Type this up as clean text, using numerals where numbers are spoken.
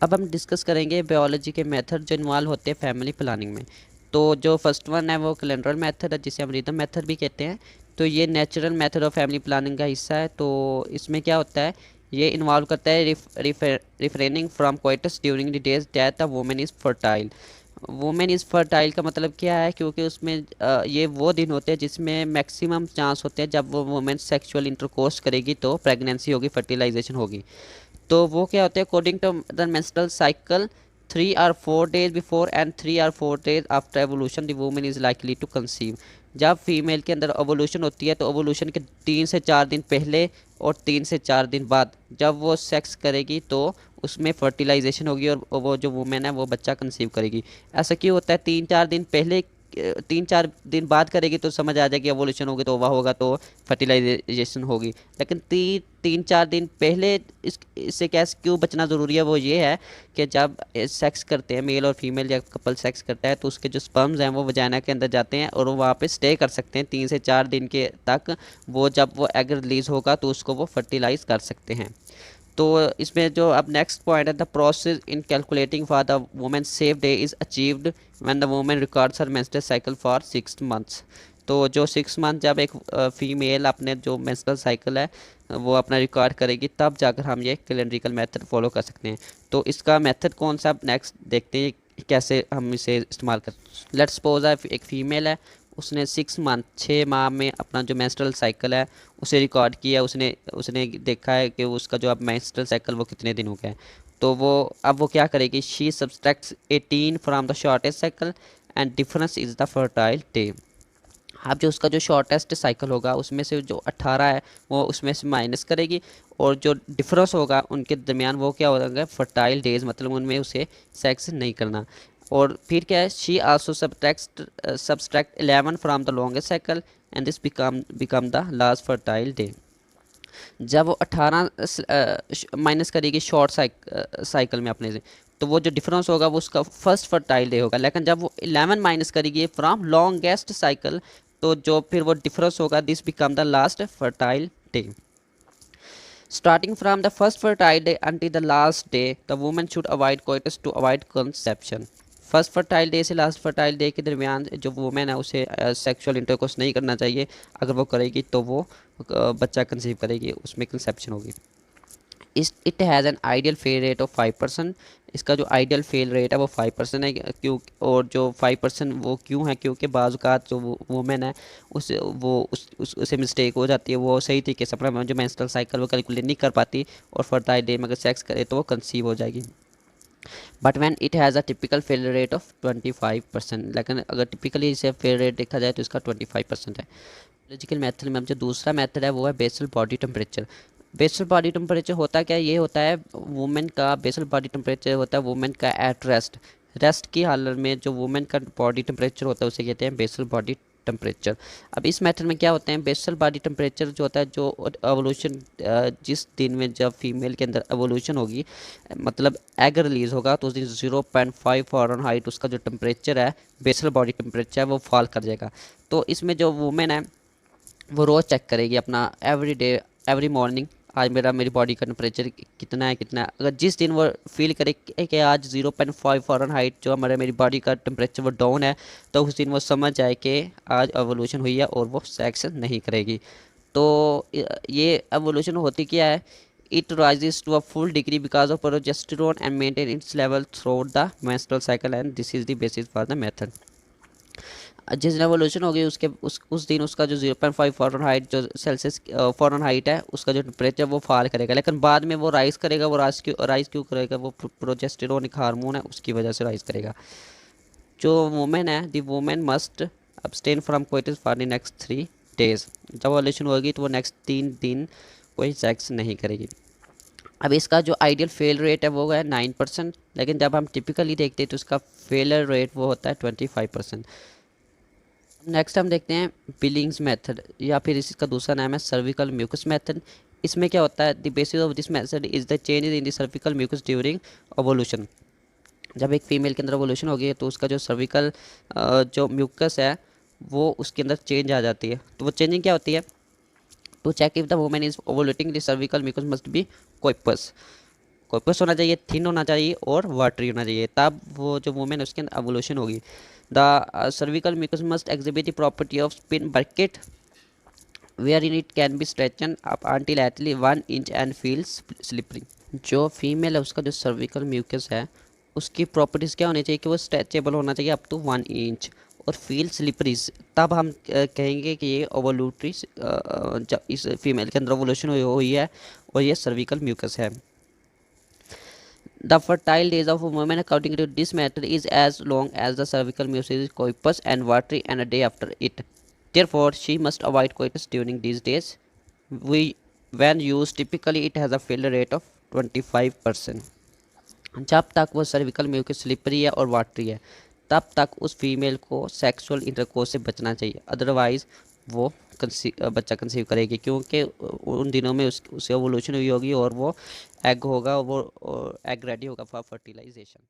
अब हम डिस्कस करेंगे बायोलॉजी के मेथड जो इन्वॉल्व होते हैं फैमिली प्लानिंग में। तो जो फर्स्ट वन है वो कैलेंडर मेथड है, जिसे हम रिदम मेथड भी कहते हैं। तो ये natural method of family planning का हिस्सा है। तो इसमें क्या होता है, ये इन्वॉल्व करता है refraining from coitus during the days that the women is fertile. Women is fertile का मतलब क्या है, क्योंकि उसमें ये वो दिन होते हैं जिसमें मैक्सिमम चांस होते हैं जब वो वुमेन सेक्सुअल इंटरकोर्स करेगी तो प्रेगनेंसी होगी, फर्टिलाइजेशन होगी। तो वो क्या होते हैं, according to the menstrual cycle 3 or 4 days before and 3 or 4 days after evolution the women is likely to conceive. जब फीमेल के अंदर एवोल्यूशन होती है तो एवोल्यूशन के 3 से 4 दिन पहले और 3 से 4 दिन बाद जब वो सेक्स करेगी तो उसमें फर्टिलाइजेशन होगी और वो जो वुमेन है वो बच्चा कंसीव करेगी। ऐसा क्यों होता है, 3 4 दिन पहले 3 4 दिन बाद करेगी तो समझ आ जाएगी एवोल्यूशन होगी तो ओवा होगा तो फर्टिलाइजेशन होगी। लेकिन 3 4 दिन पहले इससे कैसे क्यों बचना ज़रूरी है, वो ये है कि जब सेक्स करते हैं मेल और फीमेल, जब कपल सेक्स करता है तो उसके जो स्पर्म्स हैं वो वजाइना के अंदर जाते हैं और वो वहाँ पे स्टे कर सकते हैं 3 से 4 दिन के तक। वो जब वो एग रिलीज़ होगा तो उसको वो फर्टिलाइज़ कर सकते हैं। तो इसमें जो अब नेक्स्ट पॉइंट है, the process in calculating for the women safe day is achieved when the women records her menstrual cycle for 6 months। तो जो 6 मंथ जब एक फीमेल अपने जो मेंस्ट्रुअल साइकिल है वो अपना रिकॉर्ड करेगी तब जाकर हम ये कैलेंड्रिकल मेथड फॉलो कर सकते हैं। तो इसका मेथड कौन सा, अब नेक्स्ट देखते हैं कैसे हम इसे इस्तेमाल कर। लेट्स सपोज एक फ़ीमेल है, उसने 6 मंथ 6 माह में अपना जो मेंस्ट्रुअल साइकिल है उसे रिकॉर्ड किया। उसने उसने देखा है कि उसका जो अब मेंस्ट्रुअल साइकिल वो कितने दिनों का है। तो वो अब वो क्या करेगी, she subtracts 18 from the shortest cycle and difference is the fertile day. अब जो उसका जो शॉर्टेस्ट साइकिल होगा उसमें से जो 18 है वो उसमें से माइनस करेगी और जो डिफरेंस होगा उनके दरमियान वो क्या होगा, फर्टाइल डेज, मतलब उनमें उसे सेक्स नहीं करना। और फिर क्या है, she also subtract 11 from the longest cycle and this become the last fertile day. जब वो 18 माइनस करेगी शॉर्ट साइकिल में अपने से, तो वो जो डिफरेंस होगा वो उसका फर्स्ट फर्टाइल डे होगा। लेकिन जब वो 11 माइनस करेगी फ्रॉम लॉन्गेस्ट साइकिल तो जो फिर वो डिफरेंस होगा this become the last fertile day. Starting from the first fertile day until the last day the woman should avoid coitus to avoid conception. First fertile day से last fertile day के दरमियान जो women है उसे sexual intercourse नहीं करना चाहिए। अगर वो करेगी तो वो बच्चा कंसीव करेगी, उसमें कंसेप्शन होगी। इस it has an ideal fail rate of 5%। इसका जो आइडियल फेल रेट है वो 5% है। क्यों, और जो 5% वो क्यों है, क्योंकि बाज़ औक़ात जो वुमेन है उसे मिस्टेक हो जाती है, वो सही तरीके से अपना जो मेंस्ट्रुअल साइकिल वो कैलकुलेट नहीं कर पाती और फर्टाइल डे में अगर सेक्स करे तो वो कंसीव हो जाएगी। But when it has a typical fail rate of 25%। लेकिन अगर टिपिकली इसे फेल रेट देखा जाए तो इसका 25% है। बायोलॉजिकल मेथड में अब जो दूसरा मेथड है वो है basal body temperature. Basal body temperature होता क्या है, ये होता है वुमेन का बेसल बॉडी टेम्परेचर होता है वुमेन का एट रेस्ट। रेस्ट की हालत में जो वुमेन का बॉडी टेम्परेचर होता है उसे कहते हैं बेसल बॉडी टेम्परेचर। अब इस मेथड में क्या होते हैं, बेसल बॉडी टेम्परेचर जो होता है जो एवोल्यूशन जिस दिन में जब फीमेल के अंदर एवोल्यूशन होगी, मतलब एग रिलीज़ होगा तो उस दिन 0.5 फ़ारेनहाइट उसका जो टेम्परेचर है बेसल बॉडी टेम्परेचर है वो फॉल कर जाएगा। तो इसमें जो वुमेन है वो रोज़ चेक करेगी अपना एवरी डे एवरी मॉर्निंग, आज मेरी बॉडी का टेम्परेचर कितना है कितना है। अगर जिस दिन वो फील करे कि आज 0.5 फ़ारेनहाइट जो हमारे मेरी बॉडी का टेम्परेचर वो डाउन है तो उस दिन वो समझ जाए कि आज एवोल्यूशन हुई है और वो सेक्स नहीं करेगी। तो ये एवोल्यूशन होती क्या है, it rises to a full degree because of progesterone and maintain its level through the menstrual cycle and this is the basis for the method. जिस दिन एवोल्यूशन होगी उसके उस दिन उसका जो 0.5 फ़ारेनहाइट जो सेल्सियस फ़ारेनहाइट है उसका जो टेम्परेचर वो फॉल करेगा। लेकिन बाद में वो राइज़ करेगा। वो राइज़ क्यों करेगा, वो प्रोजेस्टेरोन एक हार्मोन है उसकी वजह से राइज़ करेगा। जो वुमेन है the women must abstain from coitus for the next 3 days। जब एवोल्यूशन होगी तो वो नेक्स्ट 3 दिन कोई सेक्स नहीं करेगी। अब इसका जो आइडियल फेल रेट है वो है 9%। लेकिन जब हम टिपिकली देखते हैं तो इसका फेलर रेट वो होता है 25%। नेक्स्ट हम देखते हैं बिलिंग्स मेथड या फिर इसका दूसरा नाम है सर्विकल म्यूकस मेथड। इसमें क्या होता है, the basis of this method is the changes in the cervical mucus during ovulation. जब एक फीमेल के अंदर ओवोल्यूशन होगी तो उसका जो सर्विकल जो म्यूकस है वो उसके अंदर चेंज आ जाती है। तो वो चेंजिंग क्या होती है, to check if the woman is ovulating the cervical mucus must be copious. Copious होना चाहिए, थिन होना चाहिए और वाटरी होना चाहिए, तब वो जो वुमेन उसके अंदर एवोल्यूशन होगी। The cervical mucus must exhibit the property of spinnbarkeit where in it can be stretched up until at least 1 inch and feels slippery। जो फीमेल है उसका जो सर्विकल म्यूकस है उसकी प्रॉपर्टीज़ क्या होनी चाहिए कि वो स्ट्रेचेबल होना चाहिए अप टू 1 इंच और फील स्लिपरीज, तब हम कहेंगे कि ये ओवोल्यूटरी जब इस फीमेल के अंदर ओवोल्यूशन हुई है और ये सर्विकल म्यूकस है। The fertile days of a woman according to this method is as long as the cervical mucus is coitus and watery and a day after it. Therefore, she must avoid coitus during these days. We, when used, typically it has a failure rate of 25%। जब तक वो cervical mucus slippery है और watery है तब तक उस female को सेक्सुअल इंटरकोर्स से बचना चाहिए, अदरवाइज़ वो बच्चा कंसीव करेगी, क्योंकि उन दिनों में उससे ओवुलेशन हुई होगी और वो एग होगा, वो एग रेडी होगा फॉर फर्टिलाइजेशन।